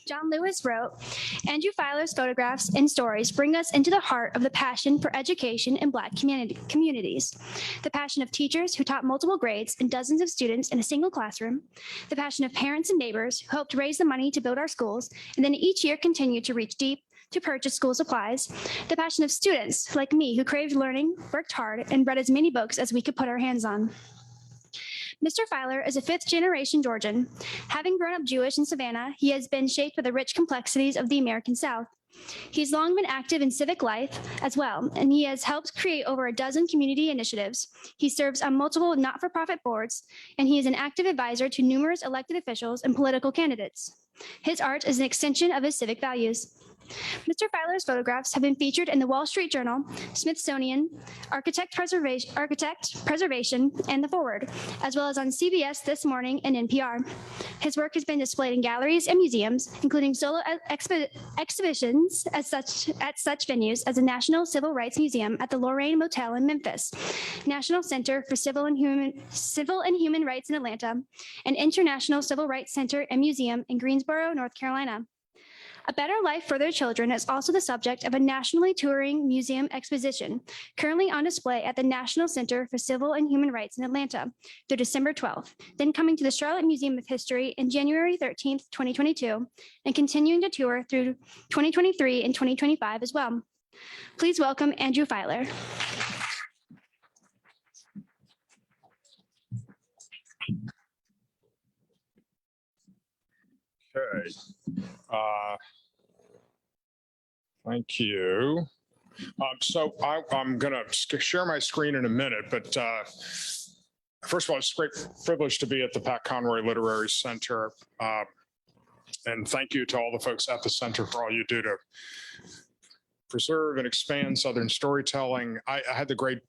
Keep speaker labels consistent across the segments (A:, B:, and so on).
A: John Lewis wrote, Andrew Feiler's photographs and stories bring us into the heart of the passion for education in Black communities. The passion of teachers who taught multiple grades and dozens of students in a single classroom. The passion of parents and neighbors who helped raise the money to build our schools and then each year continued to reach deep to purchase school supplies. The passion of students like me who craved learning, worked hard, and read as many books as we could put our hands on. Mr. Feiler is a fifth-generation Georgian. Having grown up Jewish in Savannah, he has been shaped by the rich complexities of the American South. He's long been active in civic life as well, and he has helped create over a dozen community initiatives. He serves on multiple not-for-profit boards, and he is an active advisor to numerous elected officials and political candidates. His art is an extension of his civic values. Mr. Feiler's photographs have been featured in the Wall Street Journal, Smithsonian, Architect Preservation, and The Forward, as well as on CBS This Morning and NPR. His work has been displayed in galleries and museums, including solo exhibitions at such venues as the National Civil Rights Museum at the Lorraine Motel in Memphis, National Center for Civil and Human Rights in Atlanta, and International Civil Rights Center and Museum in Greensboro, North Carolina. A Better Life for Their Children is also the subject of a nationally touring museum exposition, currently on display at the National Center for Civil and Human Rights in Atlanta through December 12th, then coming to the Charlotte Museum of History in January 13th, 2022, and continuing to tour through 2023 and 2025 as well. Please welcome Andrew Feiler.
B: Okay. Thank you. So I'm going to share my screen in a minute, but first of all, it's a great privilege to be at the Pat Conroy Literary Center. And thank you to all the folks at the center for all you do to preserve and expand Southern storytelling. I had the great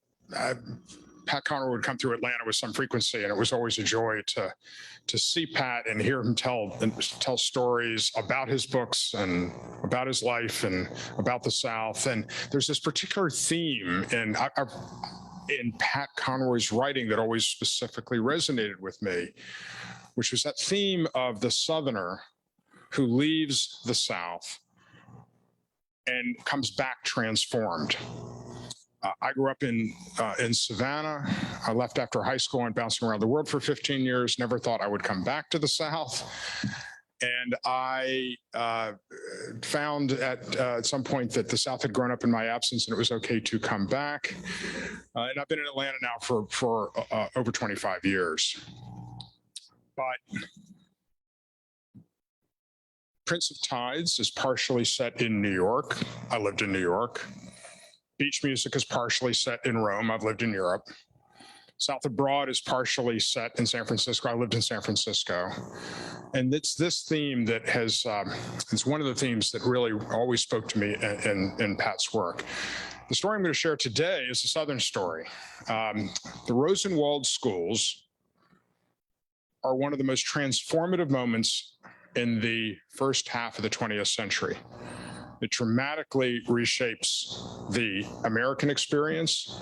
B: Pat Conroy would come through Atlanta with some frequency, and it was always a joy to see Pat and hear him tell stories about his books and about his life and about the South. And there's this particular theme in Pat Conroy's writing that always specifically resonated with me, which was that theme of the Southerner who leaves the South and comes back transformed. I grew up in Savannah. I left after high school and bouncing around the world for 15 years. Never thought I would come back to the South. And I found at some point that the South had grown up in my absence and it was okay to come back. And I've been in Atlanta now for over 25 years. But Prince of Tides is partially set in New York. I lived in New York. Beach Music is partially set in Rome. I've lived in Europe. South Abroad is partially set in San Francisco. I lived in San Francisco. And it's this theme that has, it's one of the themes that really always spoke to me in Pat's work. The story I'm going to share today is a Southern story. The Rosenwald schools are one of the most transformative moments in the first half of the 20th century. It dramatically reshapes the American experience.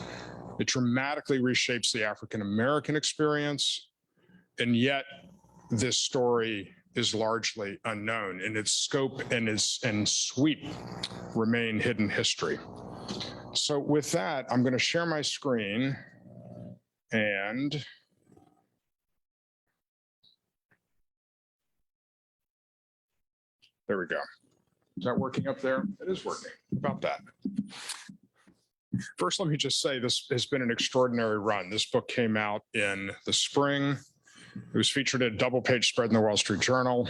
B: It dramatically reshapes the African-American experience. And yet this story is largely unknown, and its scope and sweep remain hidden history. So with that, I'm going to share my screen and there we go. Is that working up there? It is working. About that. First, let me just say this has been an extraordinary run. This book came out in the spring. It was featured in a double-page spread in the Wall Street Journal,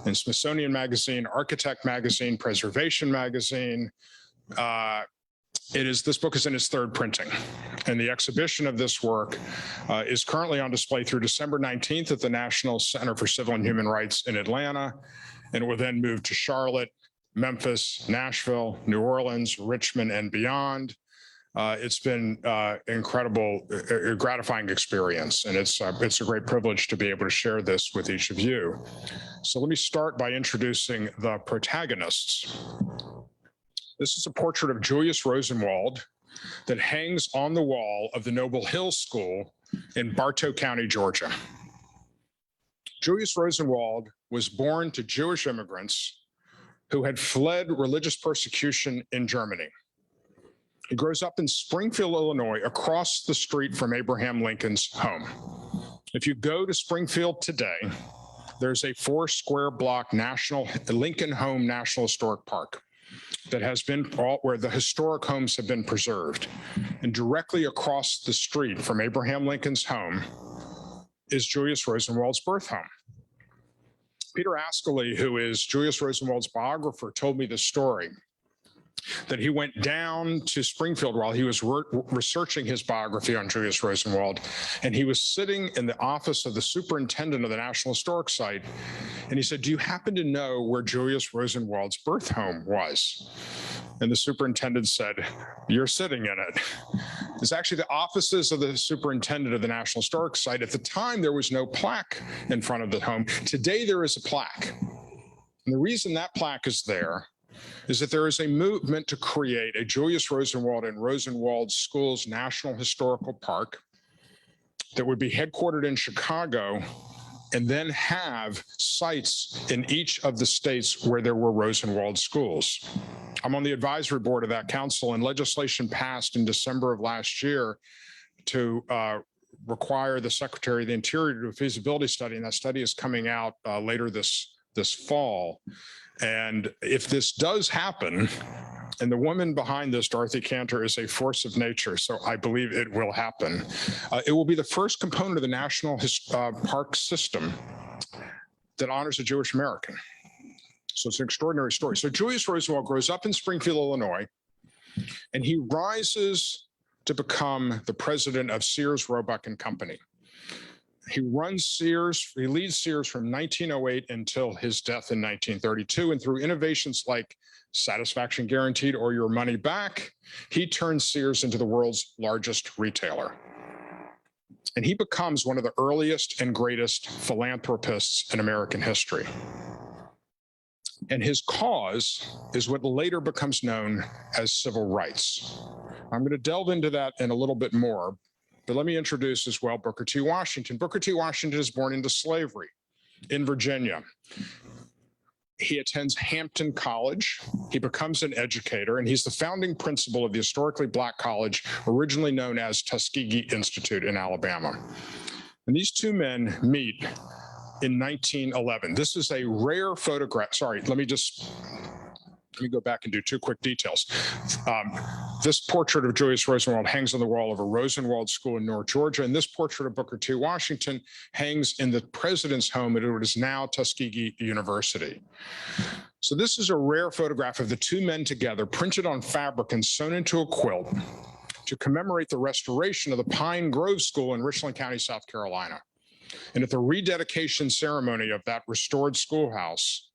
B: in Smithsonian Magazine, Architect Magazine, Preservation Magazine. This book is in its third printing, and the exhibition of this work is currently on display through December 19th at the National Center for Civil and Human Rights in Atlanta, and it will then move to Charlotte, Memphis, Nashville, New Orleans, Richmond, and beyond. It's been incredible, gratifying experience, and it's a great privilege to be able to share this with each of you. So let me start by introducing the protagonists. This is a portrait of Julius Rosenwald that hangs on the wall of the Noble Hill School in Bartow County, Georgia. Julius Rosenwald was born to Jewish immigrants who had fled religious persecution in Germany. He grows up in Springfield, Illinois, across the street from Abraham Lincoln's home. If you go to Springfield today, there's a 4 square block Lincoln Home National Historic Park that has been where the historic homes have been preserved. And directly across the street from Abraham Lincoln's home is Julius Rosenwald's birth home. Peter Ascoli, who is Julius Rosenwald's biographer, told me this story, that he went down to Springfield while he was researching his biography on Julius Rosenwald, and he was sitting in the office of the superintendent of the National Historic Site, and he said, "Do you happen to know where Julius Rosenwald's birth home was?" And the superintendent said, "You're sitting in it." It's actually the offices of the superintendent of the National Historic Site. At the time, there was no plaque in front of the home. Today, there is a plaque. And the reason that plaque is there is that there is a movement to create a Julius Rosenwald and Rosenwald Schools National Historical Park that would be headquartered in Chicago and then have sites in each of the states where there were Rosenwald schools. I'm on the advisory board of that council, and legislation passed in December of last year to require the Secretary of the Interior to do a feasibility study, and that study is coming out later this fall. And if this does happen, and the woman behind this, Dorothy Cantor, is a force of nature, so I believe it will happen. It will be the first component of the National Park system that honors a Jewish American. So it's an extraordinary story. So Julius Rosenwald grows up in Springfield, Illinois, and he rises to become the president of Sears, Roebuck Company. He runs Sears, he leads Sears from 1908 until his death in 1932. And through innovations like Satisfaction Guaranteed or Your Money Back, he turns Sears into the world's largest retailer. And he becomes one of the earliest and greatest philanthropists in American history. And his cause is what later becomes known as civil rights. I'm going to delve into that in a little bit more, but let me introduce as well Booker T. Washington. Booker T. Washington is born into slavery in Virginia. He attends Hampton College. He becomes an educator, and he's the founding principal of the historically Black college, originally known as Tuskegee Institute in Alabama. And these two men meet in 1911. This is a rare photograph. Sorry, let me go back and do 2 quick details. This portrait of Julius Rosenwald hangs on the wall of a Rosenwald school in North Georgia, and this portrait of Booker T. Washington hangs in the president's home at what is now Tuskegee University. So this is a rare photograph of the two men together, printed on fabric and sewn into a quilt to commemorate the restoration of the Pine Grove School in Richland County, South Carolina. And at the rededication ceremony of that restored schoolhouse,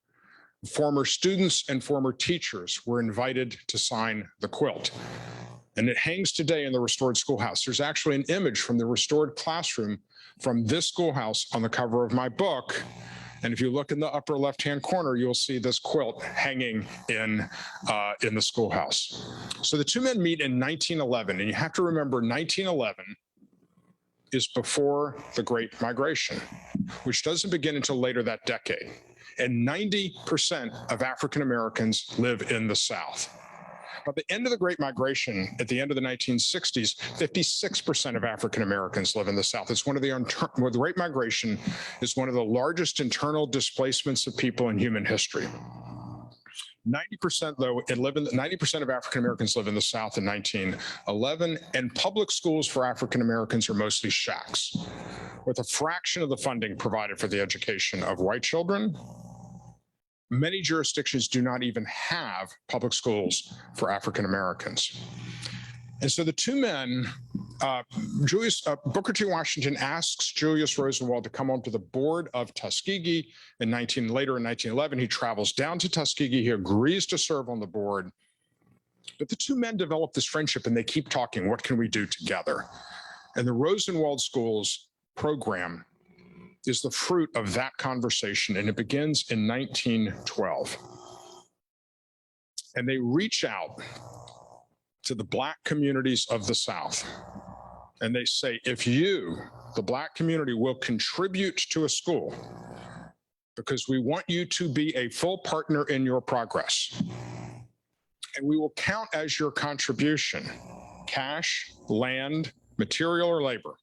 B: former students and former teachers were invited to sign the quilt. And it hangs today in the restored schoolhouse. There's actually an image from the restored classroom from this schoolhouse on the cover of my book. And if you look in the upper left-hand corner, you'll see this quilt hanging in the schoolhouse. So the two men meet in 1911, and you have to remember 1911 is before the Great Migration, which doesn't begin until later that decade. And 90% of African Americans live in the South. By the end of the Great Migration, at the end of the 1960s, 56% of African Americans live in the South. It's one of the Great Migration is one of the largest internal displacements of people in human history. 90% though, 90% of African Americans live in the South in 1911, and public schools for African Americans are mostly shacks, with a fraction of the funding provided for the education of white children. Many jurisdictions do not even have public schools for African Americans. And so the two men, Booker T. Washington asks Julius Rosenwald to come onto the board of Tuskegee later in 1911. He travels down to Tuskegee. He agrees to serve on the board. But the two men develop this friendship and they keep talking, what can we do together? And the Rosenwald Schools program is the fruit of that conversation, and it begins in 1912. And they reach out to the Black communities of the South, and they say, if you, the Black community, will contribute to a school, because we want you to be a full partner in your progress. And we will count as your contribution, cash, land, material, or labor.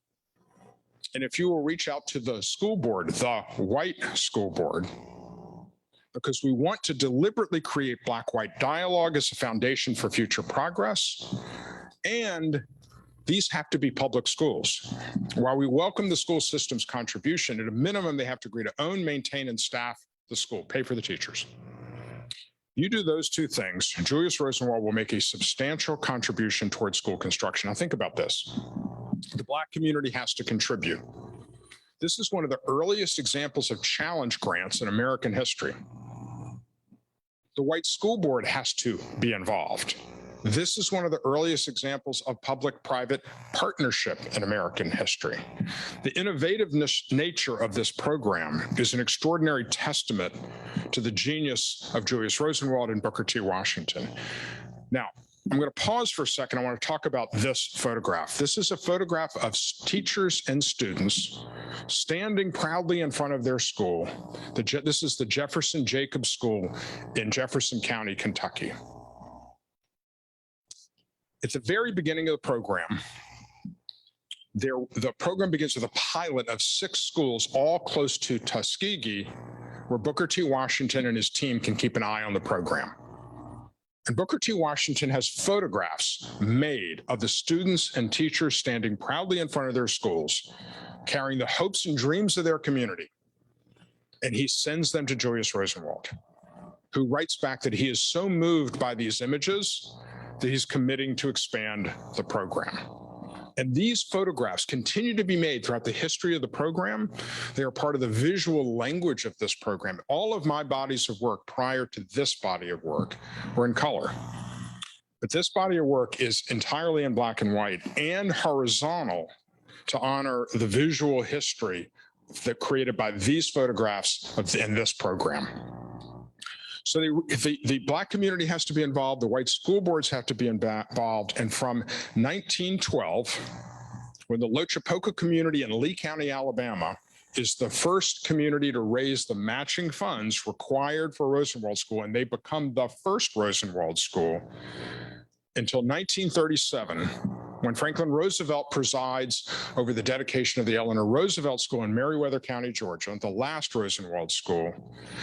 B: And if you will reach out to the school board, the white school board, because we want to deliberately create Black-white dialogue as a foundation for future progress. And these have to be public schools. While we welcome the school system's contribution, at a minimum, they have to agree to own, maintain, and staff the school, pay for the teachers. You do those two things, Julius Rosenwald will make a substantial contribution towards school construction. Now think about this. The Black community has to contribute. This is one of the earliest examples of challenge grants in American history. The white school board has to be involved. This is one of the earliest examples of public-private partnership in American history. The innovative nature of this program is an extraordinary testament to the genius of Julius Rosenwald and Booker T. Washington. Now, I'm going to pause for a second. I want to talk about this photograph. This is a photograph of teachers and students standing proudly in front of their school. This is the Jefferson Jacobs School in Jefferson County, Kentucky. At the very beginning of the program, the program begins with a pilot of 6 schools, all close to Tuskegee, where Booker T. Washington and his team can keep an eye on the program. And Booker T. Washington has photographs made of the students and teachers standing proudly in front of their schools, carrying the hopes and dreams of their community. And he sends them to Julius Rosenwald, who writes back that he is so moved by these images that he's committing to expand the program. And these photographs continue to be made throughout the history of the program. They are part of the visual language of this program. All of my bodies of work prior to this body of work were in color. But this body of work is entirely in black and white and horizontal to honor the visual history that created by these photographs in this program. So the Black community has to be involved, the white school boards have to be involved, and from 1912, when the Lochapoka community in Lee County, Alabama, is the first community to raise the matching funds required for Rosenwald School, and they become the first Rosenwald School, until 1937, when Franklin Roosevelt presides over the dedication of the Eleanor Roosevelt School in Meriwether County, Georgia, the last Rosenwald School.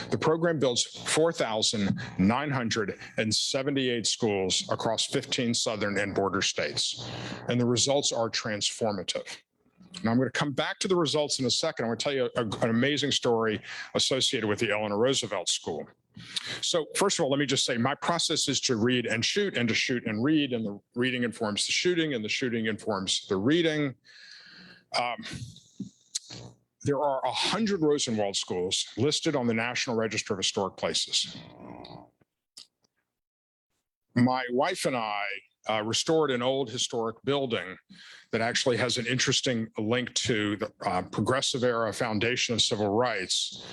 B: The program builds 4,978 schools across 15 southern and border states, and the results are transformative. Now, I'm going to come back to the results in a second. I'm going to tell you an amazing story associated with the Eleanor Roosevelt School. So first of all, let me just say my process is to read and shoot, and to shoot and read, and the reading informs the shooting, and the shooting informs the reading. There are 100 Rosenwald schools listed on the National Register of Historic Places. My wife and I restored an old historic building that actually has an interesting link to the progressive era foundation of civil rights.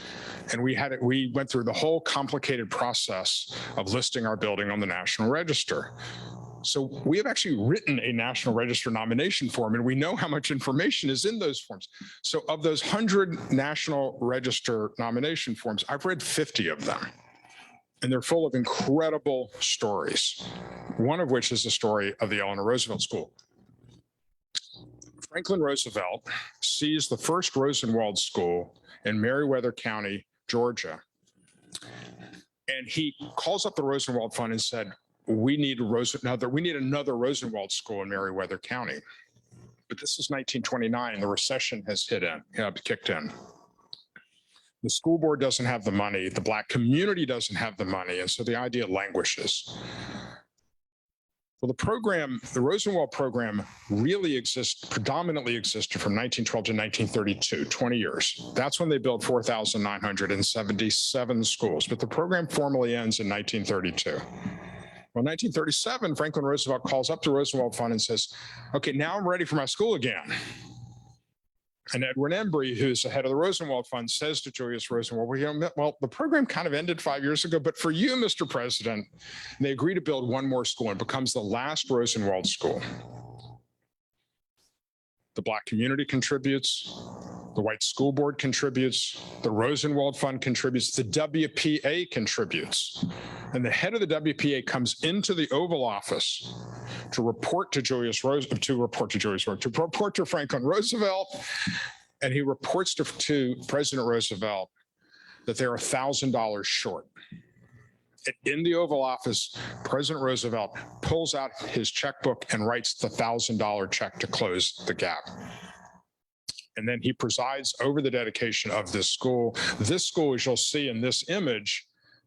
B: And we went through the whole complicated process of listing our building on the National Register. So we have actually written a National Register nomination form, and we know how much information is in those forms. So of those 100 National Register nomination forms, I've read 50 of them. And they're full of incredible stories, one of which is the story of the Eleanor Roosevelt School. Franklin Roosevelt sees the first Rosenwald School in Meriwether County, Georgia. And he calls up the Rosenwald Fund and said, we need another Rosenwald School in Meriwether County. But this is 1929, the recession has kicked in. The school board doesn't have the money, the Black community doesn't have the money, and so the idea languishes. Well, the Rosenwald program really predominantly existed from 1912 to 1932, 20 years. That's when they built 4,977 schools, but the program formally ends in 1932. Well, in 1937, Franklin Roosevelt calls up the Rosenwald Fund and says, okay, now I'm ready for my school again. And Edwin Embry, who's the head of the Rosenwald Fund, says to Julius Rosenwald, well, the program kind of ended 5 years ago, but for you, Mr. President, and they agree to build one more school, and it becomes the last Rosenwald School. The Black community contributes, The White School Board contributes, the Rosenwald Fund contributes, the WPA contributes. And the head of the WPA comes into the Oval Office to report to Franklin Roosevelt, and he reports to President Roosevelt that they're $1,000 short. And in the Oval Office, President Roosevelt pulls out his checkbook and writes the $1,000 check to close the gap. And then he presides over the dedication of this school. This school, as you'll see in this image,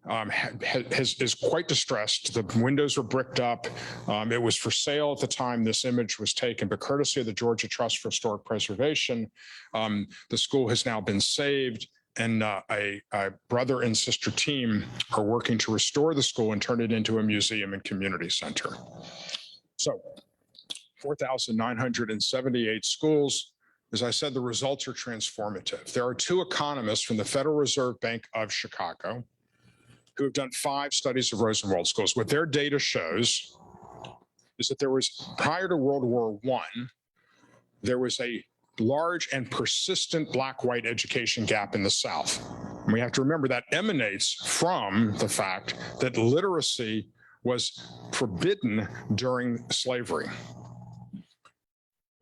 B: is quite distressed. The windows are bricked up. It was for sale at the time this image was taken, but courtesy of the Georgia Trust for Historic Preservation, the school has now been saved, and a brother and sister team are working to restore the school and turn it into a museum and community center. So 4,978 schools. As I said, the results are transformative. There are two economists from the Federal Reserve Bank of Chicago who have done 5 studies of Rosenwald schools. What their data shows is that there was, prior to World War I, there was a large and persistent Black-white education gap in the South. And we have to remember that emanates from the fact that literacy was forbidden during slavery.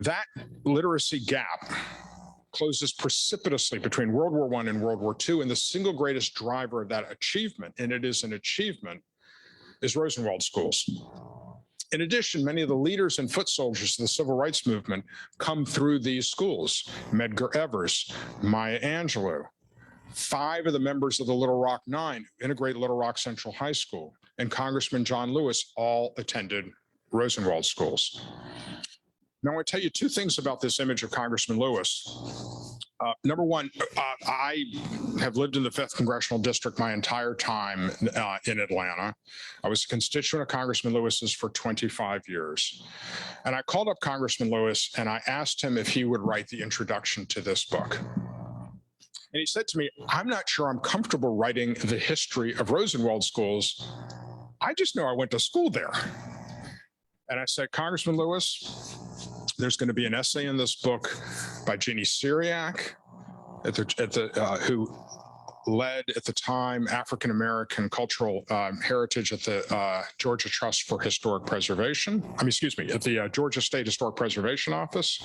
B: That literacy gap closes precipitously between World War I and World War II, and the single greatest driver of that achievement, and it is an achievement, is Rosenwald schools. In addition, many of the leaders and foot soldiers of the civil rights movement come through these schools. Medgar Evers, Maya Angelou, 5 of the members of the Little Rock Nine, who integrated Little Rock Central High School, and Congressman John Lewis all attended Rosenwald schools. Now, I want to tell you 2 things about this image of Congressman Lewis. Number one, I have lived in the 5th Congressional District my entire time in Atlanta. I was a constituent of Congressman Lewis's for 25 years. And I called up Congressman Lewis and I asked him if he would write the introduction to this book. And he said to me, "I'm not sure I'm comfortable writing the history of Rosenwald schools. I just know I went to school there." And I said, "Congressman Lewis, there's going to be an essay in this book by Jeannie Syriac, who led at the time African-American cultural heritage at the Georgia Trust for Historic Preservation. At the Georgia State Historic Preservation Office.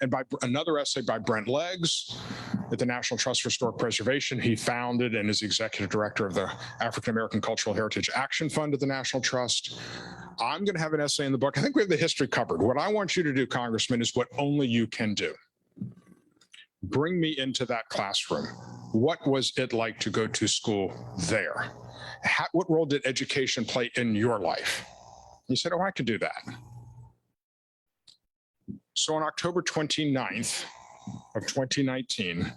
B: And by another essay by Brent Leggs at the National Trust for Historic Preservation. He founded and is executive director of the African-American Cultural Heritage Action Fund at the National Trust. I'm going to have an essay in the book. I think we have the history covered. What I want you to do, Congressman, is what only you can do. Bring me into that classroom. What was it like to go to school there? What role did education play in your life?" He said, "Oh, I could do that." So on October 29th of 2019,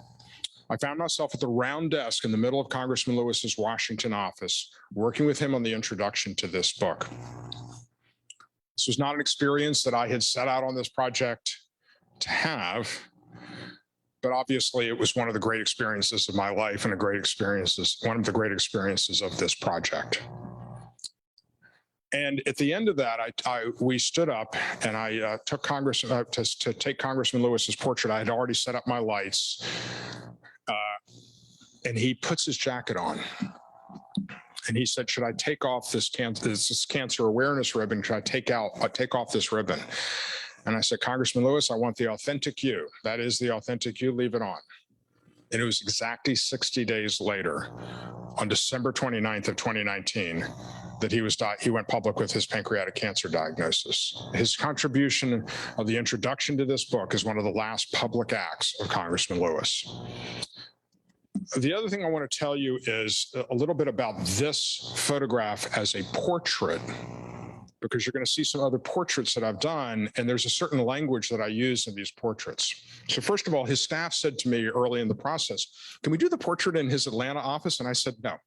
B: I found myself at the round desk in the middle of Congressman Lewis's Washington office, working with him on the introduction to this book. This was not an experience that I had set out on this project to have, but obviously it was one of the great experiences of my life and one of the great experiences of this project. And at the end of that, we stood up and I took to take Congressman Lewis's portrait. I had already set up my lights, and he puts his jacket on. And he said, "Should I take off this cancer awareness ribbon? Should I take off this ribbon?" And I said, "Congressman Lewis, I want the authentic you. That is the authentic you. Leave it on." And it was exactly 60 days later, on December 29th of 2019, that he went public with his pancreatic cancer diagnosis. His contribution of the introduction to this book is one of the last public acts of Congressman Lewis. The other thing I want to tell you is a little bit about this photograph as a portrait, because you're going to see some other portraits that I've done, and there's a certain language that I use in these portraits. So first of all, his staff said to me early in the process, "Can we do the portrait in his Atlanta office?" And I said, "No.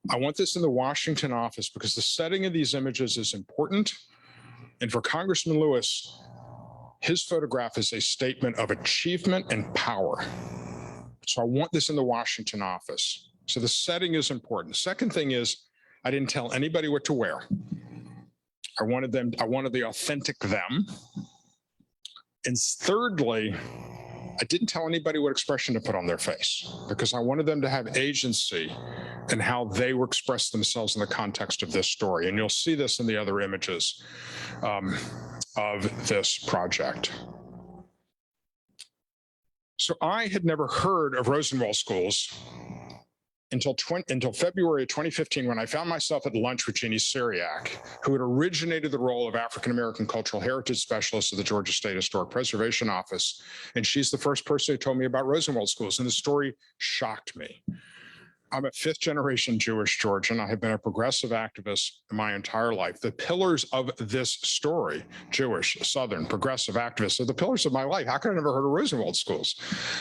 B: I want this in the Washington office because the setting of these images is important. And for Congressman Lewis, his photograph is a statement of achievement and power. So I want this in the Washington office." So the setting is important. The second thing is, I didn't tell anybody what to wear. I wanted the authentic them. And thirdly, I didn't tell anybody what expression to put on their face because I wanted them to have agency in how they were express themselves in the context of this story. And you'll see this in the other images of this project. So I had never heard of Rosenwald schools until February of 2015, when I found myself at lunch with Jeannie Syriac, who had originated the role of African-American Cultural Heritage Specialist at the Georgia State Historic Preservation Office. And she's the first person who told me about Rosenwald schools. And the story shocked me. I'm a fifth-generation Jewish Georgian. I have been a progressive activist my entire life. The pillars of this story, Jewish, Southern, progressive activists, are the pillars of my life. How could I never heard of Rosenwald schools?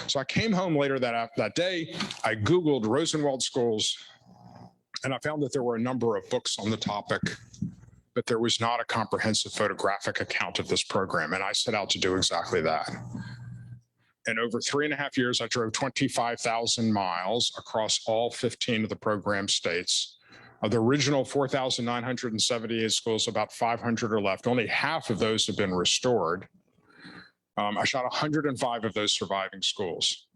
B: So I came home later that day. I Googled Rosenwald schools, and I found that there were a number of books on the topic, but there was not a comprehensive photographic account of this program, and I set out to do exactly that. And over 3.5 years, I drove 25,000 miles across all 15 of the program states. Of the original 4,978 schools, about 500 are left. Only half of those have been restored. I shot 105 of those surviving schools.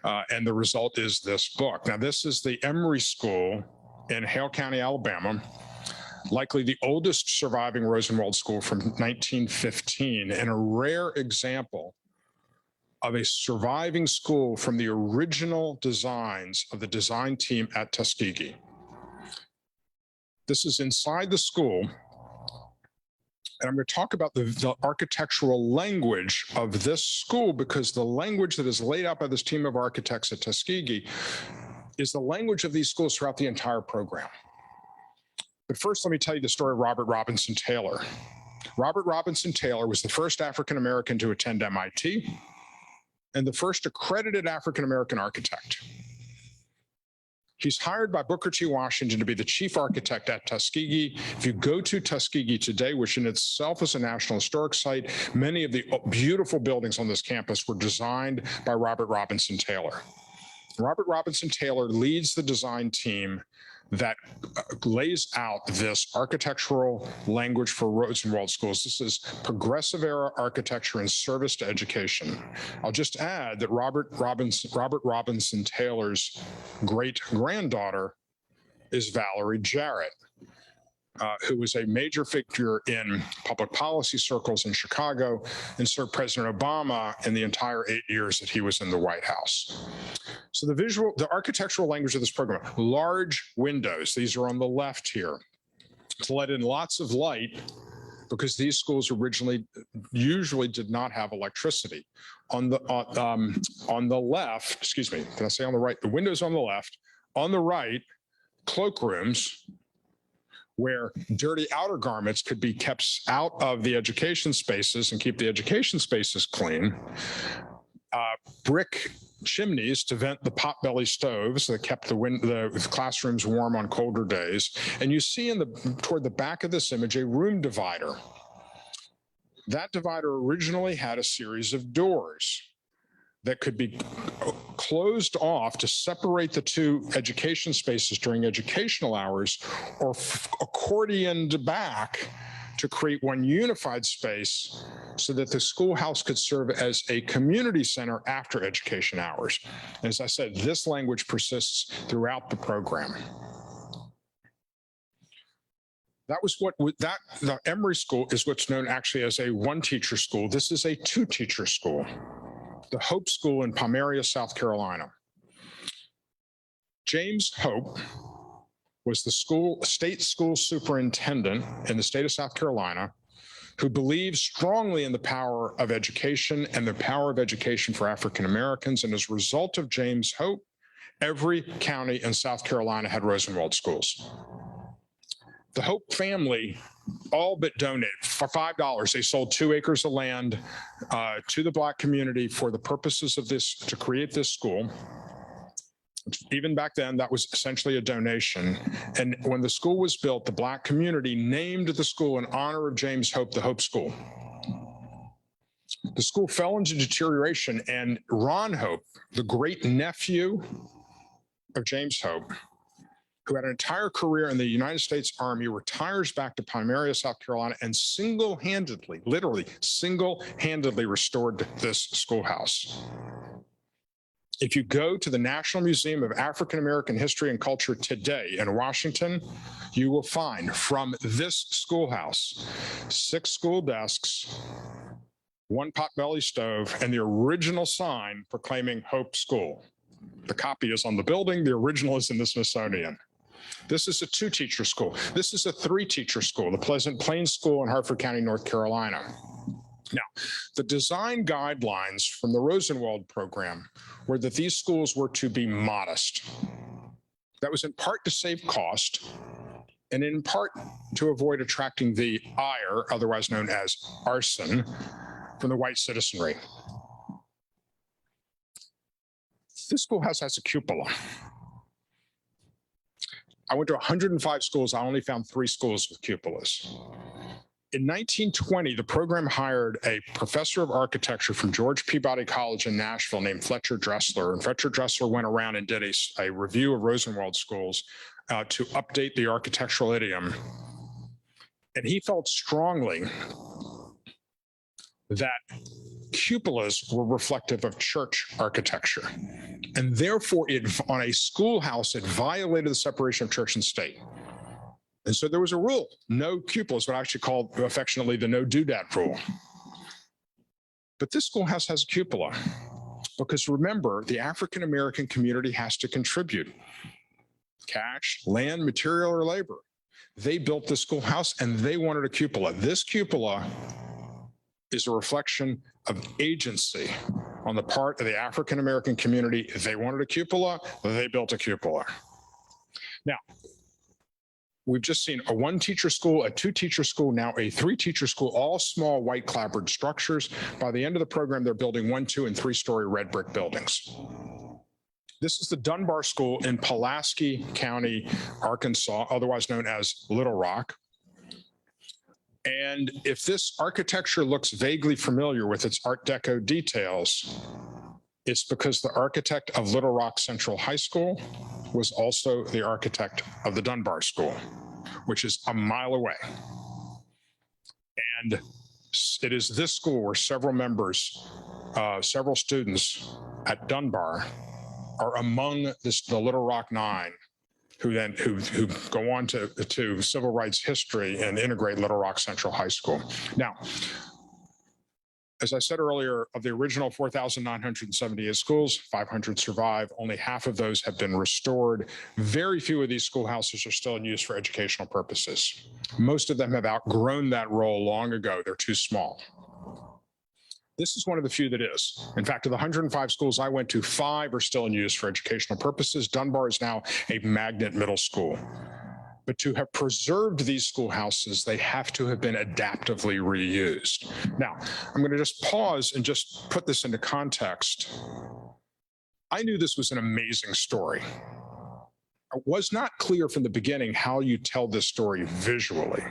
B: And the result is this book. Now, this is the Emory School in Hale County, Alabama, likely the oldest surviving Rosenwald school from 1915, and a rare example of a surviving school from the original designs of the design team at Tuskegee. This is inside the school, and I'm going to talk about the architectural language of this school, because the language that is laid out by this team of architects at Tuskegee is the language of these schools throughout the entire program. But first, let me tell you the story of Robert Robinson Taylor. Robert Robinson Taylor was the first African-American to attend MIT, and the first accredited African-American architect. He's hired by Booker T. Washington to be the chief architect at Tuskegee. If you go to Tuskegee today, which in itself is a National Historic Site, many of the beautiful buildings on this campus were designed by Robert Robinson Taylor. Robert Robinson Taylor leads the design team that lays out this architectural language for Rosenwald schools. This is progressive era architecture in service to education. I'll just add that Robert Robinson Taylor's great-granddaughter is Valerie Jarrett, who was a major figure in public policy circles in Chicago and served President Obama in the entire 8 years that he was in the White House. So the architectural language of this program, large windows, these are on the left here, to let in lots of light, because these schools usually did not have electricity. On the left, excuse me, did I say on the right? The windows on the left. On the right, cloakrooms, where dirty outer garments could be kept out of the education spaces and keep the education spaces clean. Brick chimneys to vent the potbelly stoves that kept the classrooms warm on colder days. And you see toward the back of this image, a room divider. That divider originally had a series of doors that could be closed off to separate the two education spaces during educational hours, or accordioned back to create one unified space so that the schoolhouse could serve as a community center after education hours. And as I said, this language persists throughout the program. The Emory School is what's known actually as a one-teacher school. This is a two-teacher school. The Hope School in Pomeria, South Carolina. James Hope was the state school superintendent in the state of South Carolina, who believed strongly in the power of education and the power of education for African Americans. And as a result of James Hope, every county in South Carolina had Rosenwald schools. The Hope family all but donated for $5. They sold 2 acres of land to the Black community for the purposes of this, to create this school. Even back then, that was essentially a donation. And when the school was built, the Black community named the school in honor of James Hope, the Hope School. The school fell into deterioration, and Ron Hope, the great nephew of James Hope, who had an entire career in the United States Army, retires back to Palmyra, South Carolina, and single-handedly, literally single-handedly restored this schoolhouse. If you go to the National Museum of African American History and Culture today in Washington, you will find from this schoolhouse 6 school desks, 1 potbelly stove, and the original sign proclaiming Hope School. The copy is on the building. The original is in the Smithsonian. This is a 2-teacher school. This is a 3-teacher school, the Pleasant Plains School in Harford County, North Carolina. Now, the design guidelines from the Rosenwald program were that these schools were to be modest. That was in part to save cost and in part to avoid attracting the ire, otherwise known as arson, from the white citizenry. This schoolhouse has a cupola. I went to 105 schools. I only found 3 schools with cupolas. In 1920, the program hired a professor of architecture from George Peabody College in Nashville named Fletcher Dressler. And Fletcher Dressler went around and did a review of Rosenwald schools to update the architectural idiom. And he felt strongly that cupolas were reflective of church architecture. And therefore, on a schoolhouse, it violated the separation of church and state. And so there was a rule, no cupolas, what I actually call affectionately the no doodad rule. But this schoolhouse has a cupola because remember, the African-American community has to contribute cash, land, material, or labor. They built the schoolhouse and they wanted a cupola. This cupola is a reflection of agency on the part of the African-American community. They wanted a cupola, they built a cupola. Now, we've just seen a 1-teacher school, a 2-teacher school, now a 3-teacher school, all small white clapboard structures. By the end of the program, they're building 1, 2, and 3-story red brick buildings. This is the Dunbar School in Pulaski County, Arkansas, otherwise known as Little Rock. And if this architecture looks vaguely familiar with its Art Deco details, it's because the architect of Little Rock Central High School was also the architect of the Dunbar School, which is a mile away. And it is this school where several students at Dunbar are among the Little Rock 9 who go on to civil rights history and integrate Little Rock Central High School. Now, as I said earlier, of the original 4,978 schools, 500 survive. Only half of those have been restored. Very few of these schoolhouses are still in use for educational purposes. Most of them have outgrown that role long ago. They're too small. This is one of the few that is. In fact, of the 105 schools I went to, 5 are still in use for educational purposes. Dunbar is now a magnet middle school. But to have preserved these schoolhouses, they have to have been adaptively reused. Now, I'm going to just pause and just put this into context. I knew this was an amazing story. It was not clear from the beginning how you tell this story visually.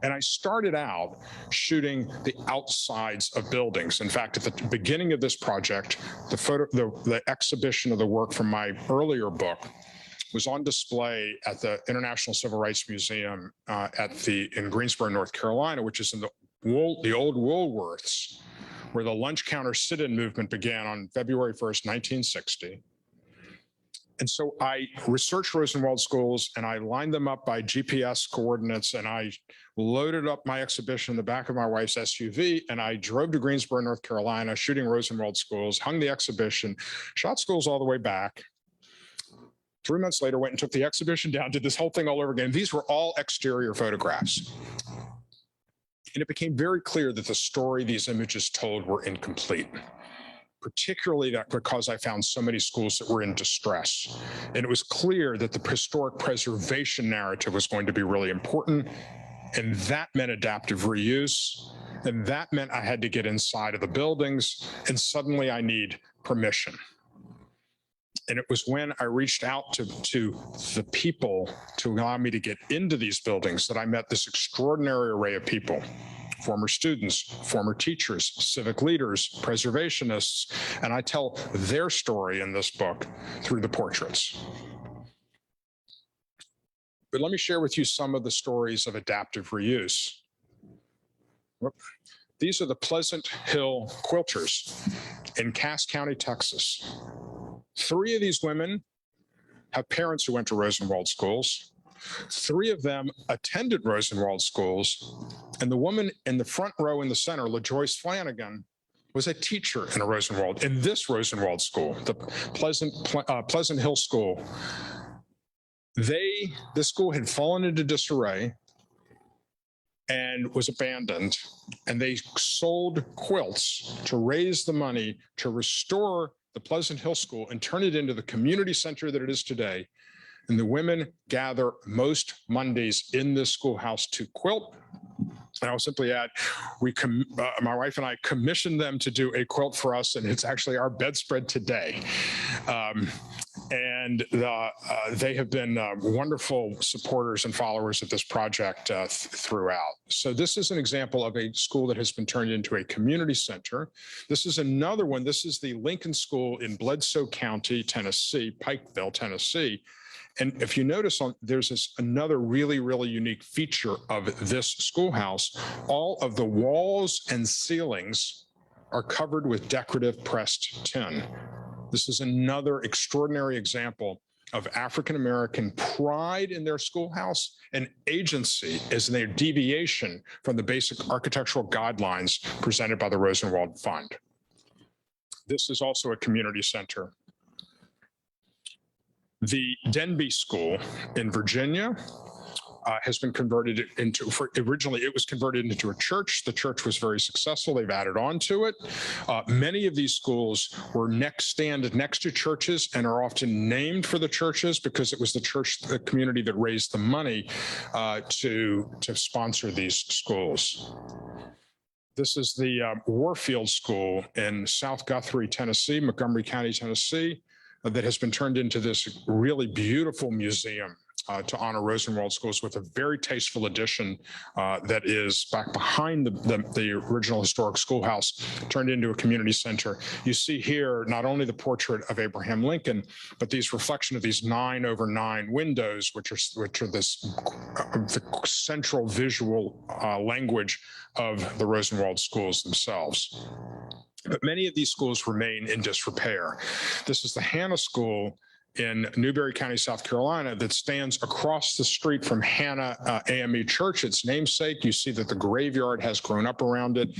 B: And I started out shooting the outsides of buildings. In fact, at the beginning of this project, the exhibition of the work from my earlier book was on display at the International Civil Rights Museum in Greensboro, North Carolina, which is in the old Woolworths, where the lunch counter sit-in movement began on February 1st, 1960. And so I researched Rosenwald schools and I lined them up by GPS coordinates, and I loaded up my exhibition in the back of my wife's SUV, and I drove to Greensboro, North Carolina, shooting Rosenwald schools, hung the exhibition, shot schools all the way back. 3 months later, went and took the exhibition down, did this whole thing all over again. These were all exterior photographs. And it became very clear that the story these images told were incomplete, particularly because I found so many schools that were in distress. And it was clear that the historic preservation narrative was going to be really important. And that meant adaptive reuse. And that meant I had to get inside of the buildings. And suddenly I need permission. And it was when I reached out to the people to allow me to get into these buildings that I met this extraordinary array of people: former students, former teachers, civic leaders, preservationists, and I tell their story in this book through the portraits. But let me share with you some of the stories of adaptive reuse. These are the Pleasant Hill Quilters in Cass County, Texas. 3 of these women have parents who went to Rosenwald schools. 3 of them attended Rosenwald schools. And the woman in the front row in the center, LaJoyce Flanagan, was a teacher in this Rosenwald school, the Pleasant Hill School. This school had fallen into disarray and was abandoned, and they sold quilts to raise the money to restore the Pleasant Hill School and turn it into the community center that it is today. And the women gather most Mondays in this schoolhouse to quilt. And I'll simply add, my wife and I commissioned them to do a quilt for us, and it's actually our bedspread today. They have been wonderful supporters and followers of this project throughout. So this is an example of a school that has been turned into a community center. This is another one. This is the Lincoln School in Bledsoe County, Tennessee, Pikeville, Tennessee. And if you notice, there's another really, really unique feature of this schoolhouse. All of the walls and ceilings are covered with decorative pressed tin. This is another extraordinary example of African-American pride in their schoolhouse and agency as their deviation from the basic architectural guidelines presented by the Rosenwald Fund. This is also a community center. The Denby School in Virginia has been converted into, originally it was converted into a church. The church was very successful. They've added on to it. Many of these schools were stand next to churches and are often named for the churches because it was the community that raised the money to sponsor these schools. This is the Warfield School in South Guthrie, Tennessee, Montgomery County, Tennessee, that has been turned into this really beautiful museum to honor Rosenwald schools, with a very tasteful addition that is back behind the original historic schoolhouse, turned into a community center. You see here not only the portrait of Abraham Lincoln, but these reflection of these 9/9 windows, which are this the central visual language of the Rosenwald schools themselves. But many of these schools remain in disrepair. This is the Hannah School in Newberry County, South Carolina, that stands across the street from Hannah AME Church, its namesake. You see that the graveyard has grown up around it.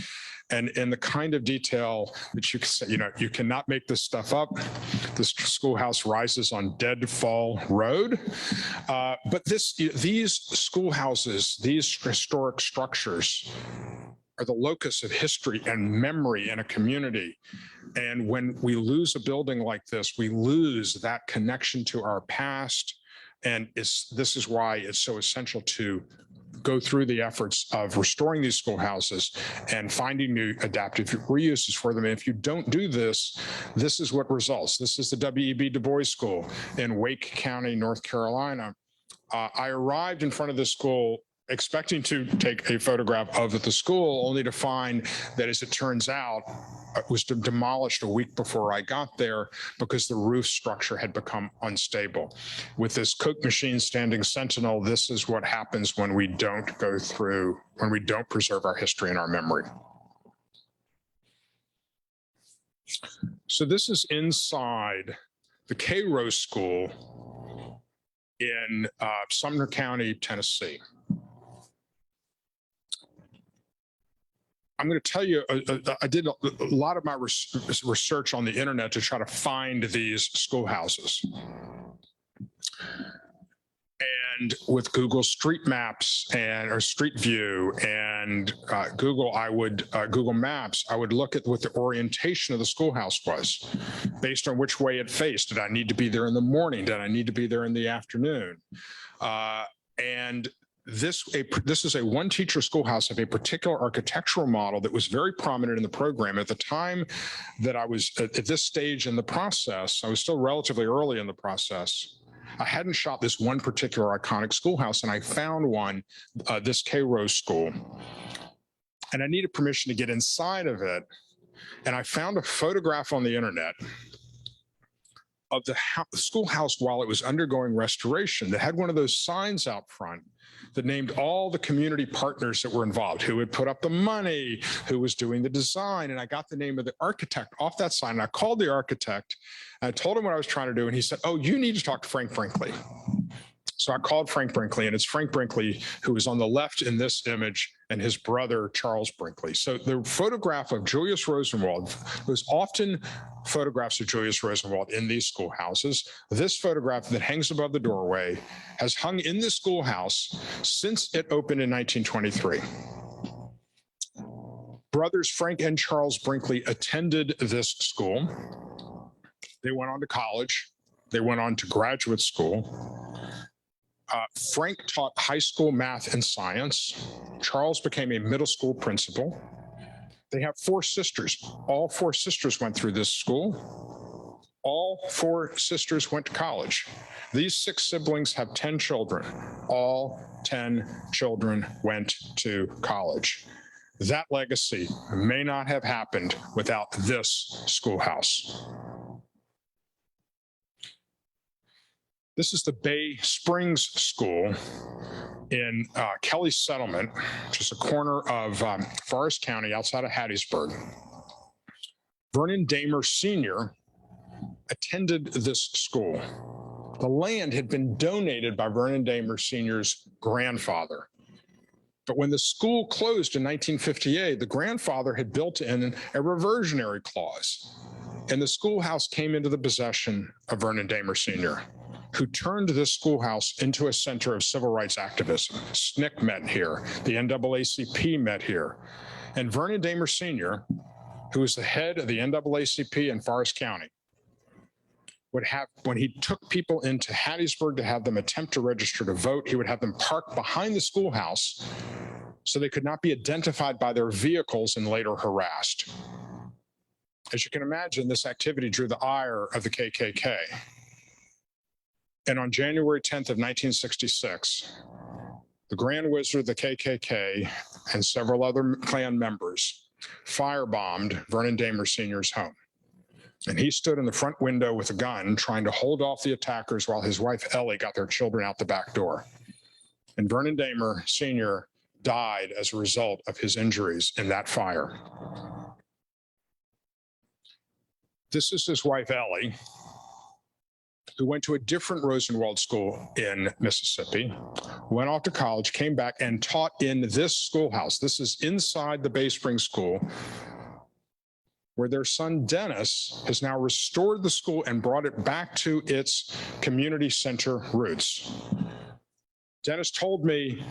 B: And in the kind of detail that you can say, you cannot make this stuff up. This schoolhouse rises on Deadfall Road. But these schoolhouses, these historic structures, are the locus of history and memory in a community. And when we lose a building like this, we lose that connection to our past. And this is why it's so essential to go through the efforts of restoring these schoolhouses and finding new adaptive reuses for them. And if you don't do this, this is what results. This is the W.E.B. Du Bois School in Wake County, North Carolina. I arrived in front of this school expecting to take a photograph of the school, only to find that, as it turns out, it was demolished a week before I got there because the roof structure had become unstable. With this Coke machine standing sentinel, this is what happens when we don't preserve our history and our memory. So this is inside the Cairo School in Sumner County, Tennessee. I'm going to tell you, I did a lot of my research on the internet to try to find these schoolhouses. And with Google Street Maps or Street View and Google Maps, I would look at what the orientation of the schoolhouse was based on which way it faced. Did I need to be there in the morning? Did I need to be there in the afternoon? This is a one-teacher schoolhouse of a particular architectural model that was very prominent in the program. At the time that I was at this stage in the process, I was still relatively early in the process. I hadn't shot this one particular iconic schoolhouse, and I found one, this Cairo School. And I needed permission to get inside of it. And I found a photograph on the internet of the schoolhouse while it was undergoing restoration that had one of those signs out front that named all the community partners that were involved, who had put up the money, who was doing the design. And I got the name of the architect off that sign. And I called the architect and I told him what I was trying to do. And he said, "Oh, you need to talk to Frank Brinkley." So I called Frank Brinkley, and it's Frank Brinkley who is on the left in this image, and his brother, Charles Brinkley. So the photograph of Julius Rosenwald, there's often photographs of Julius Rosenwald in these schoolhouses. This photograph that hangs above the doorway has hung in the schoolhouse since it opened in 1923. Brothers Frank and Charles Brinkley attended this school. They went on to college. They went on to graduate school. Frank taught high school math and science. Charles became a middle school principal. They have 4 sisters. All 4 sisters went through this school. All 4 sisters went to college. These 6 siblings have 10 children. All 10 children went to college. That legacy may not have happened without this schoolhouse. This is the Bay Springs School in Kelly Settlement, which is a corner of Forest County outside of Hattiesburg. Vernon Damer Sr. attended this school. The land had been donated by Vernon Damer Sr.'s grandfather. But when the school closed in 1958, the grandfather had built in a reversionary clause, and the schoolhouse came into the possession of Vernon Damer Sr., who turned this schoolhouse into a center of civil rights activism. SNCC met here. The NAACP met here. And Vernon Damer Sr., who was the head of the NAACP in Forest County, would have, when he took people into Hattiesburg to have them attempt to register to vote, he would have them park behind the schoolhouse so they could not be identified by their vehicles and later harassed. As you can imagine, this activity drew the ire of the KKK. And on January 10th of 1966, the Grand Wizard of the KKK and several other Klan members firebombed Vernon Damer Sr.'s home. And he stood in the front window with a gun trying to hold off the attackers while his wife Ellie got their children out the back door. And Vernon Damer Sr. died as a result of his injuries in that fire. This is his wife Ellie, who went to a different Rosenwald school in Mississippi, went off to college, came back and taught in this schoolhouse. This is inside the Bay Springs School, where their son Dennis has now restored the school and brought it back to its community center roots. Dennis told me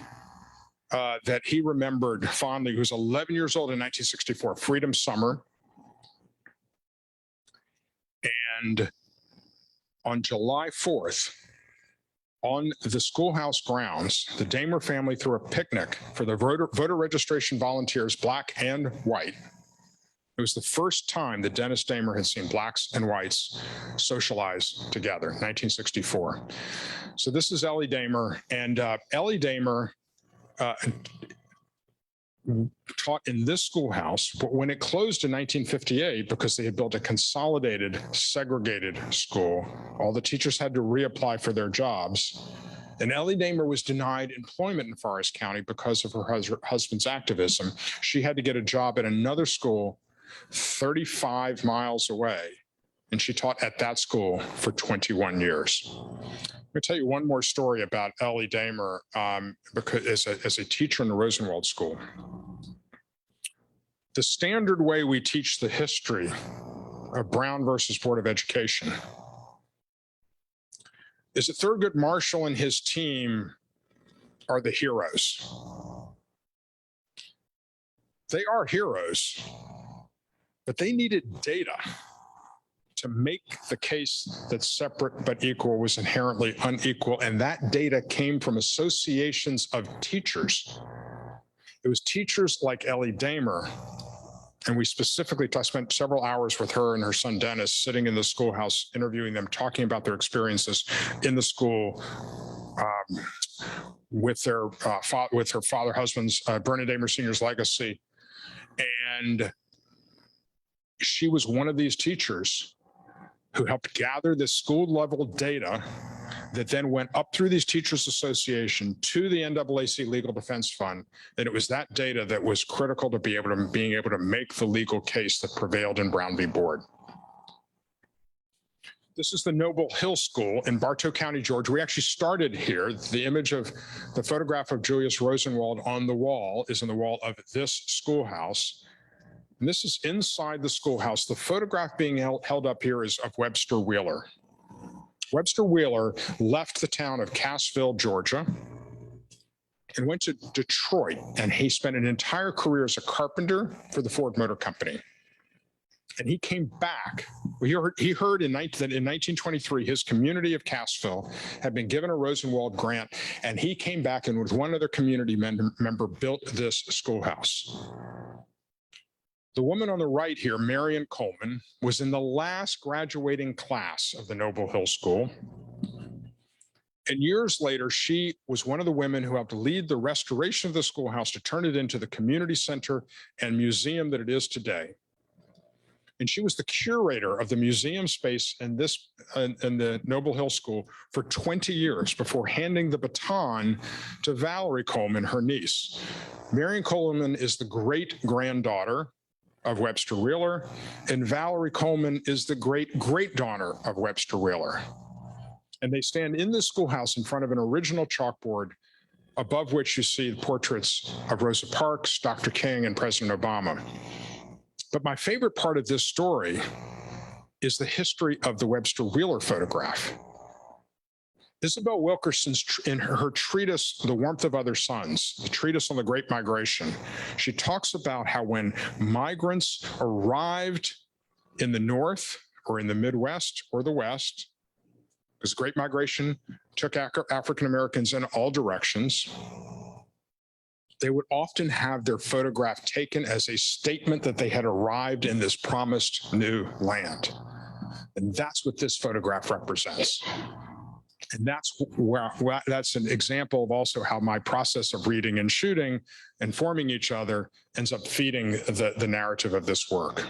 B: that he remembered fondly, he was 11 years old in 1964, Freedom Summer. And on July 4th, on the schoolhouse grounds, the Damer family threw a picnic for the voter registration volunteers, black and white. It was the first time that Dennis Damer had seen blacks and whites socialize together, 1964. So this is Ellie Damer, and Ellie Damer taught in this schoolhouse, but when it closed in 1958, because they had built a consolidated, segregated school, all the teachers had to reapply for their jobs. And Ellie Damer was denied employment in Forest County because of her husband's activism. She had to get a job at another school 35 miles away, and she taught at that school for 21 years. Let me tell you one more story about Ellie Damer, because as a teacher in the Rosenwald School. The standard way we teach the history of Brown versus Board of Education is that Thurgood Marshall and his team are the heroes. They are heroes, but they needed data to make the case that separate but equal was inherently unequal. And that data came from associations of teachers. It was teachers like Ellie Damer. And we specifically, I spent several hours with her and her son Dennis sitting in the schoolhouse, interviewing them, talking about their experiences in the school with her husband's, Vernon Damer Sr.'s legacy. And she was one of these teachers who helped gather the school level data that then went up through these Teachers Association to the NAAC Legal Defense Fund. And it was that data that was critical to being able to make the legal case that prevailed in Brown v. Board. This is the Noble Hill School in Bartow County, Georgia. We actually started here. The image of the photograph of Julius Rosenwald on the wall is on the wall of this schoolhouse. And this is inside the schoolhouse. The photograph being held up here is of Webster Wheeler. Webster Wheeler left the town of Cassville, Georgia, and went to Detroit, and he spent an entire career as a carpenter for the Ford Motor Company. And he came back. He heard that in 1923, his community of Cassville had been given a Rosenwald grant, and he came back and with one other community member built this schoolhouse. The woman on the right here, Marion Coleman, was in the last graduating class of the Noble Hill School. And years later, she was one of the women who helped lead the restoration of the schoolhouse to turn it into the community center and museum that it is today. And she was the curator of the museum space in the Noble Hill School for 20 years before handing the baton to Valerie Coleman, her niece. Marion Coleman is the great-granddaughter of Webster Wheeler, and Valerie Coleman is the great-great-daughter of Webster Wheeler. And they stand in the schoolhouse in front of an original chalkboard above which you see the portraits of Rosa Parks, Dr. King, and President Obama. But my favorite part of this story is the history of the Webster Wheeler photograph. Isabel Wilkerson's, in her treatise, The Warmth of Other Suns, the treatise on the Great Migration, she talks about how when migrants arrived in the North or in the Midwest or the West, because Great Migration took African Americans in all directions, they would often have their photograph taken as a statement that they had arrived in this promised new land. And that's what this photograph represents. And that's that's an example of also how my process of reading and shooting, informing each other, ends up feeding the narrative of this work.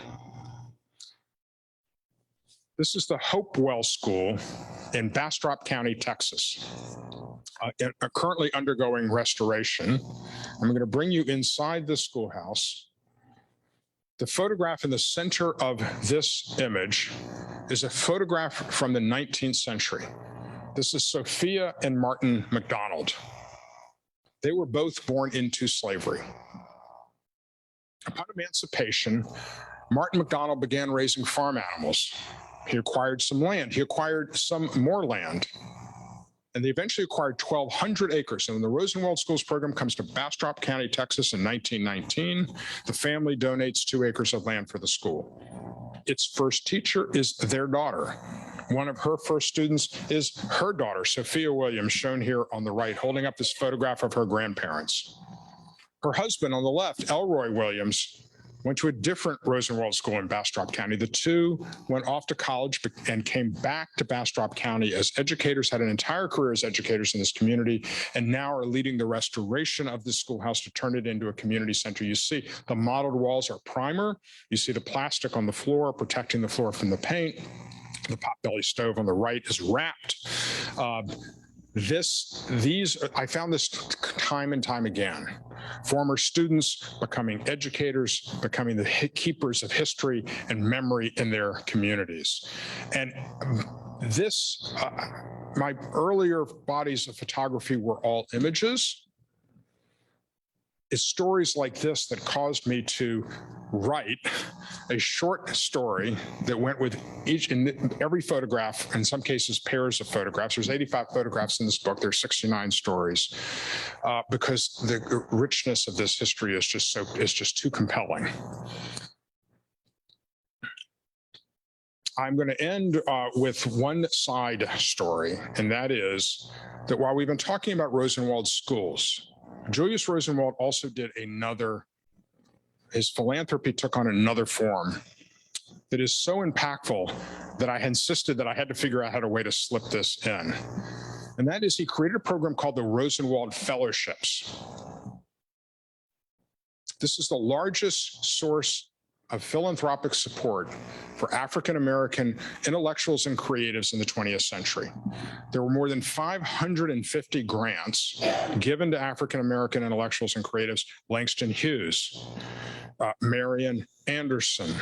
B: This is the Hopewell School in Bastrop County, Texas, currently undergoing restoration. I'm going to bring you inside the schoolhouse. The photograph in the center of this image is a photograph from the 19th century. This is Sophia and Martin Mcdonald. They were both born into slavery. Upon emancipation, Martin McDonald began raising farm animals. He acquired some land. He acquired some more land. And they eventually acquired 1,200 acres. And when the Rosenwald Schools program comes to Bastrop County, Texas in 1919, the family donates 2 acres of land for the school. Its first teacher is their daughter. One of her first students is her daughter, Sophia Williams, shown here on the right, holding up this photograph of her grandparents. Her husband on the left, Elroy Williams, went to a different Rosenwald school in Bastrop County. The two went off to college and came back to Bastrop County as educators, had an entire career as educators in this community, and now are leading the restoration of the schoolhouse to turn it into a community center. You see the modeled walls are primer. You see the plastic on the floor, protecting the floor from the paint. The potbelly stove on the right is wrapped. I found this time and time again. Former students becoming educators, becoming the keepers of history and memory in their communities. And this, my earlier bodies of photography were all images. It's stories like this that caused me to write a short story that went with every photograph, in some cases pairs of photographs. There's 85 photographs in this book. There's 69 stories, because the richness of this history is just too compelling. I'm going to end with one side story, and that is that while we've been talking about Rosenwald schools, Julius Rosenwald also did his philanthropy took on another form that is so impactful that I insisted that I had to figure out how to way to slip this in. And that is he created a program called the Rosenwald Fellowships. This is the largest source of philanthropic support for African-American intellectuals and creatives in the 20th century. There were more than 550 grants given to African-American intellectuals and creatives: Langston Hughes, Marian Anderson,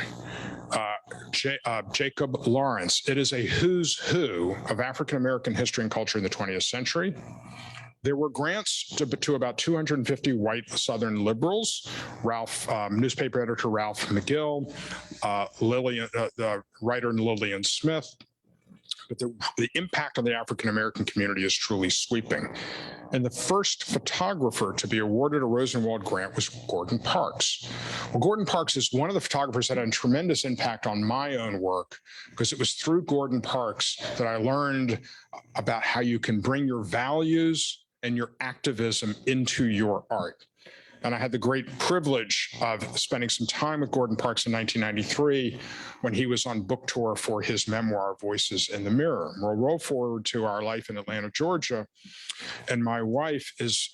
B: Jacob Lawrence. It is a who's who of African-American history and culture in the 20th century. There were grants to about 250 white Southern liberals: newspaper editor Ralph McGill, the writer Lillian Smith. But the impact on the African-American community is truly sweeping. And the first photographer to be awarded a Rosenwald grant was Gordon Parks. Well, Gordon Parks is one of the photographers that had a tremendous impact on my own work, because it was through Gordon Parks that I learned about how you can bring your values and your activism into your art. And I had the great privilege of spending some time with Gordon Parks in 1993 when he was on book tour for his memoir, Voices in the Mirror. We'll roll forward to our life in Atlanta, Georgia. And my wife is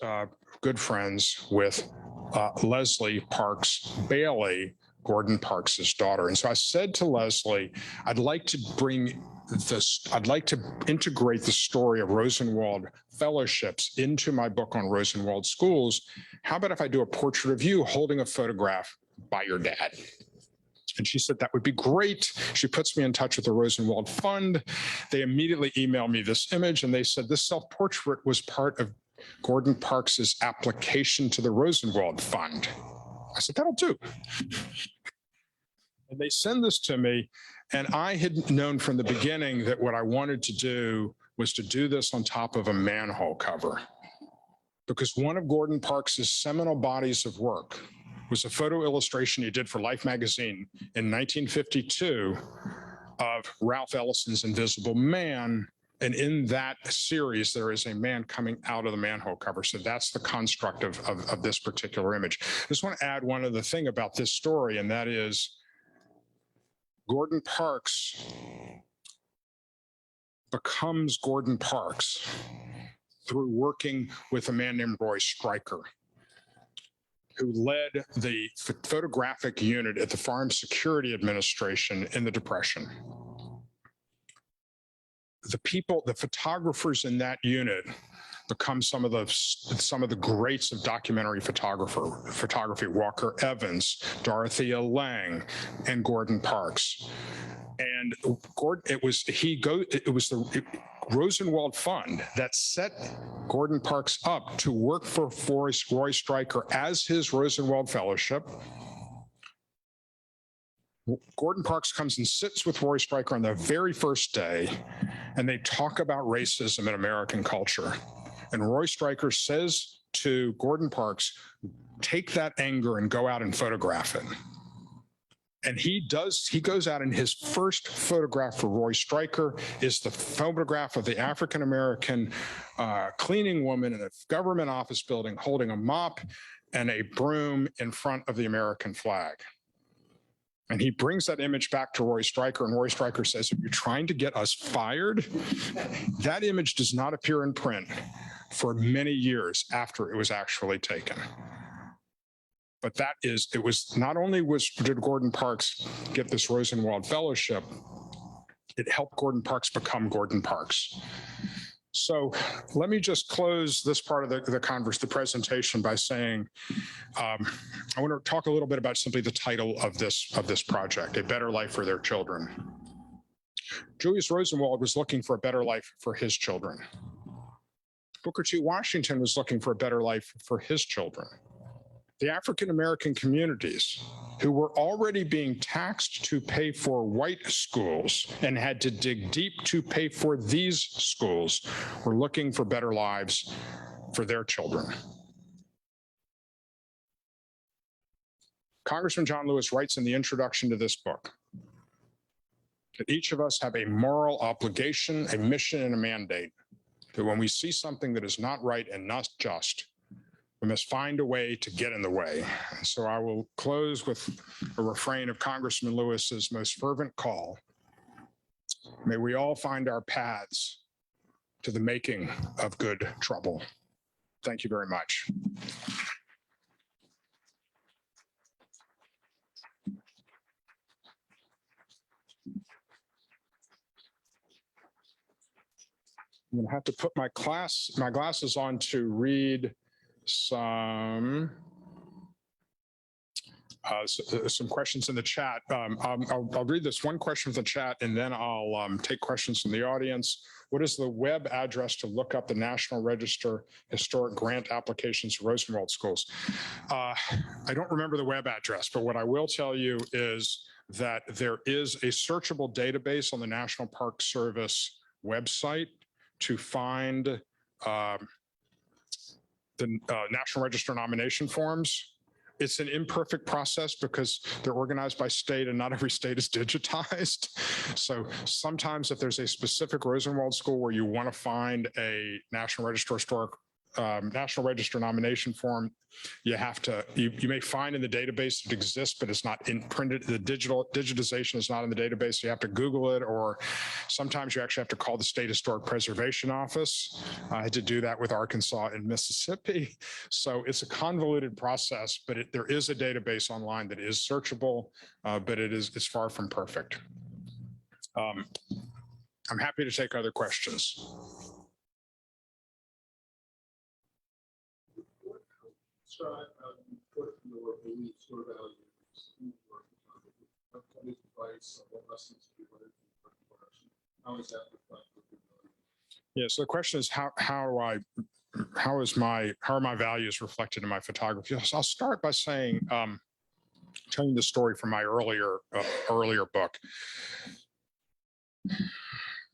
B: good friends with Leslie Parks Bailey, Gordon Parks's daughter. And so I said to Leslie, I'd like to integrate the story of Rosenwald Fellowships into my book on Rosenwald schools. How about if I do a portrait of you holding a photograph by your dad? And she said, that would be great. She puts me in touch with the Rosenwald Fund. They immediately emailed me this image, and they said this self-portrait was part of Gordon Parks's application to the Rosenwald Fund. I said, that'll do. And they send this to me, and I had known from the beginning that what I wanted to do was to do this on top of a manhole cover, because one of Gordon Parks's seminal bodies of work was a photo illustration he did for Life magazine in 1952 of Ralph Ellison's Invisible Man. And in that series, there is a man coming out of the manhole cover. So that's the construct of this particular image. I just want to add one other thing about this story, and that is Gordon Parks becomes Gordon Parks through working with a man named Roy Stryker, who led the photographic unit at the Farm Security Administration in the Depression. The photographers in that unit become some of the greats of documentary photography: Walker Evans, Dorothea Lange, and Gordon Parks. And it was the Rosenwald Fund that set Gordon Parks up to work for Roy Stryker as his Rosenwald Fellowship. Gordon Parks comes and sits with Roy Stryker on the very first day, and they talk about racism in American culture. And Roy Stryker says to Gordon Parks, take that anger and go out and photograph it. And he goes out, and his first photograph for Roy Stryker is the photograph of the African-American cleaning woman in a government office building holding a mop and a broom in front of the American flag. And he brings that image back to Roy Stryker, and Roy Stryker says, are you trying to get us fired? That image does not appear in print for many years after it was actually taken. But it was not only did Gordon Parks get this Rosenwald Fellowship, it helped Gordon Parks become Gordon Parks. So let me just close this part of the presentation by saying, I want to talk a little bit about simply the title of this project, A Better Life for Their Children. Julius Rosenwald was looking for a better life for his children. Booker T. Washington was looking for a better life for his children. The African-American communities who were already being taxed to pay for white schools and had to dig deep to pay for these schools were looking for better lives for their children. Congressman John Lewis writes in the introduction to this book that each of us have a moral obligation, a mission, and a mandate, that when we see something that is not right and not just, we must find a way to get in the way. So I will close with a refrain of Congressman Lewis's most fervent call. May we all find our paths to the making of good trouble. Thank you very much. I'm going to have to put my glasses on to read some questions in the chat. I'll read this one question from the chat, and then I'll take questions from the audience. What is the web address to look up the National Register historic grant applications for Rosenwald schools? I don't remember the web address, but what I will tell you is that there is a searchable database on the National Park Service website to find the National Register nomination forms. It's an imperfect process because they're organized by state and not every state is digitized. So sometimes if there's a specific Rosenwald school where you want to find a National Register nomination form, you have to, you may find in the database it exists, but it's not printed. The digitization is not in the database. So you have to Google it, or sometimes you actually have to call the State Historic Preservation Office. I had to do that with Arkansas and Mississippi. So it's a convoluted process, but there is a database online that is searchable, but it's far from perfect. I'm happy to take other questions.
C: Your beliefs or values, what kind of advice, what lessons do you learn from production? How is that reflected?
B: Yeah, so the question is how are my values reflected in my photography? So I'll start by saying, telling the story from my earlier book.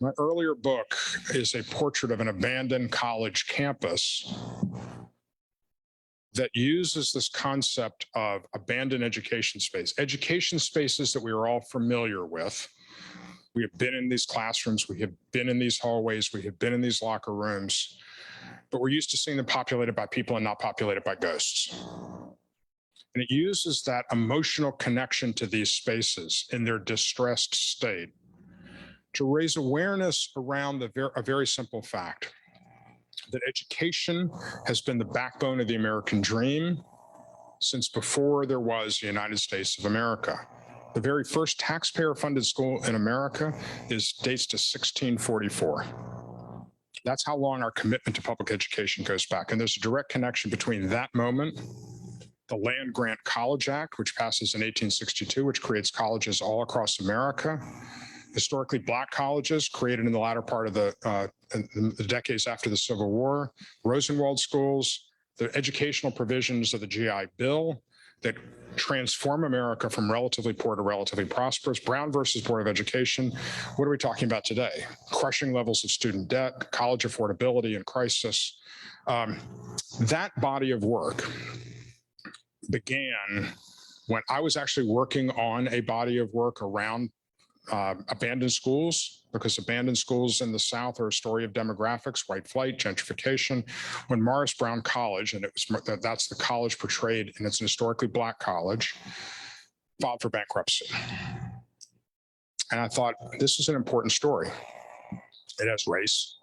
B: My earlier book is a portrait of an abandoned college campus that uses this concept of abandoned education spaces that we are all familiar with. We have been in these classrooms, we have been in these hallways, we have been in these locker rooms, but we're used to seeing them populated by people and not populated by ghosts. And it uses that emotional connection to these spaces in their distressed state to raise awareness around a very simple fact: that education has been the backbone of the American dream since before there was the United States of America. The very first taxpayer-funded school in America dates to 1644. That's how long our commitment to public education goes back. And there's a direct connection between that moment, the Land Grant College Act, which passes in 1862, which creates colleges all across America, historically Black colleges created in the latter part of the decades after the Civil War, Rosenwald schools, the educational provisions of the GI Bill that transform America from relatively poor to relatively prosperous, Brown versus Board of Education. What are we talking about today? Crushing levels of student debt, college affordability and crisis. That body of work began when I was actually working on a body of work around abandoned schools, because abandoned schools in the South are a story of demographics, white flight, gentrification. When Morris Brown College, and that's the college portrayed, and it's an historically Black college, filed for bankruptcy. And I thought, this is an important story. It has race.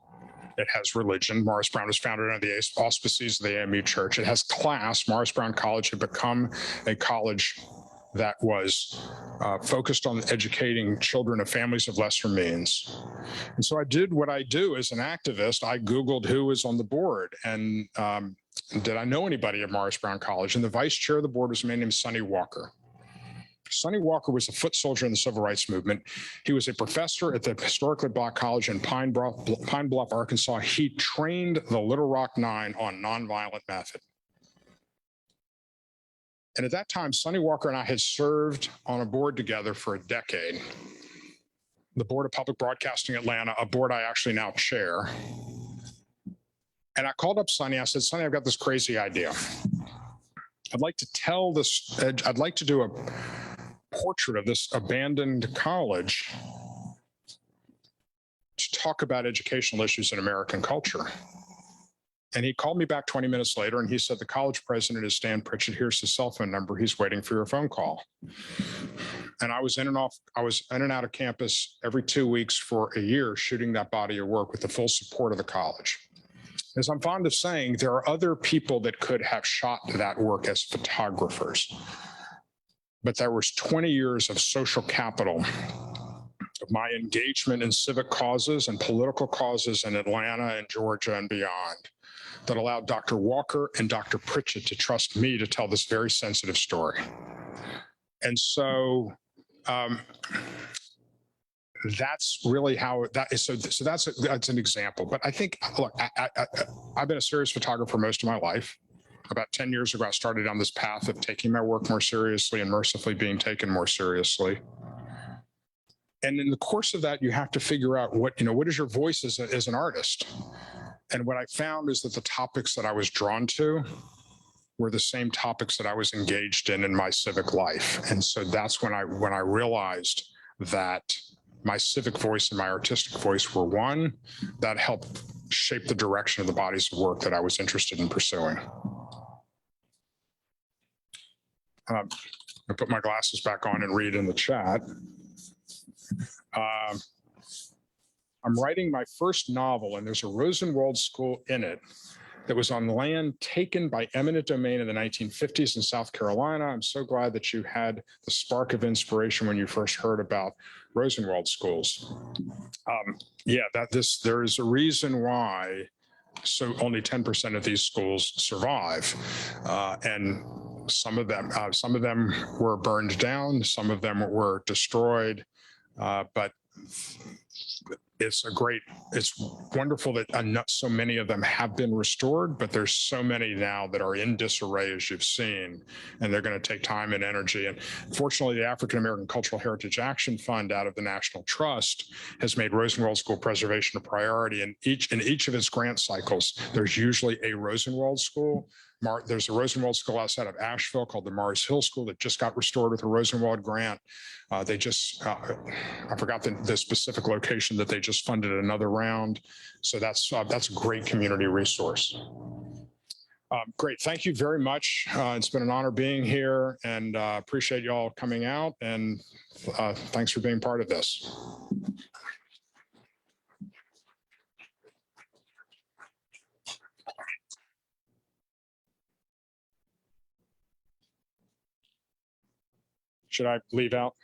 B: It has religion. Morris Brown was founded under the auspices of the AME Church. It has class. Morris Brown College had become a college that was focused on educating children of families of lesser means. And so I did what I do as an activist. I Googled who was on the board and did I know anybody at Morris Brown College? And the vice chair of the board was a man named Sonny Walker. Sonny Walker was a foot soldier in the civil rights movement. He was a professor at the historically Black college in Pine Bluff, Arkansas. He trained the Little Rock Nine on nonviolent method. And at that time, Sonny Walker and I had served on a board together for a decade. The Board of Public Broadcasting Atlanta, a board I actually now chair. And I called up Sonny. I said, Sonny, I've got this crazy idea. I'd like to do a portrait of this abandoned college to talk about educational issues in American culture. And he called me back 20 minutes later and he said, the college president is Stan Pritchett. Here's his cell phone number. He's waiting for your phone call. And I was in and out of campus every 2 weeks for a year, shooting that body of work with the full support of the college. As I'm fond of saying, there are other people that could have shot that work as photographers. But there was 20 years of social capital of my engagement in civic causes and political causes in Atlanta and Georgia and beyond that allowed Dr. Walker and Dr. Pritchett to trust me to tell this very sensitive story. And so that's really how that is. So that's an example. But I think, look, I've been a serious photographer most of my life. About 10 years ago, I started down this path of taking my work more seriously and mercifully being taken more seriously. And in the course of that, you have to figure out what is your voice as an artist. And what I found is that the topics that I was drawn to were the same topics that I was engaged in my civic life. And so that's when I realized that my civic voice and my artistic voice were one that helped shape the direction of the bodies of work that I was interested in pursuing. I put my glasses back on and read in the chat. I'm writing my first novel, and there's a Rosenwald school in it that was on land taken by eminent domain in the 1950s in South Carolina. I'm so glad that you had the spark of inspiration when you first heard about Rosenwald schools. There is a reason why only 10% of these schools survive, and some of them were burned down, some of them were destroyed, but it's wonderful that so many of them have been restored, but there's so many now that are in disarray, as you've seen, and they're going to take time and energy. And fortunately, the African American Cultural Heritage Action Fund out of the National Trust has made Rosenwald School preservation a priority. And in each of its grant cycles, there's usually a Rosenwald School. There's a Rosenwald School outside of Asheville called the Mars Hill School that just got restored with a Rosenwald grant. I forgot the specific location that they just funded another round. So that's a great community resource. Great. Thank you very much. It's been an honor being here, and appreciate you all coming out, and thanks for being part of this. Should I leave out?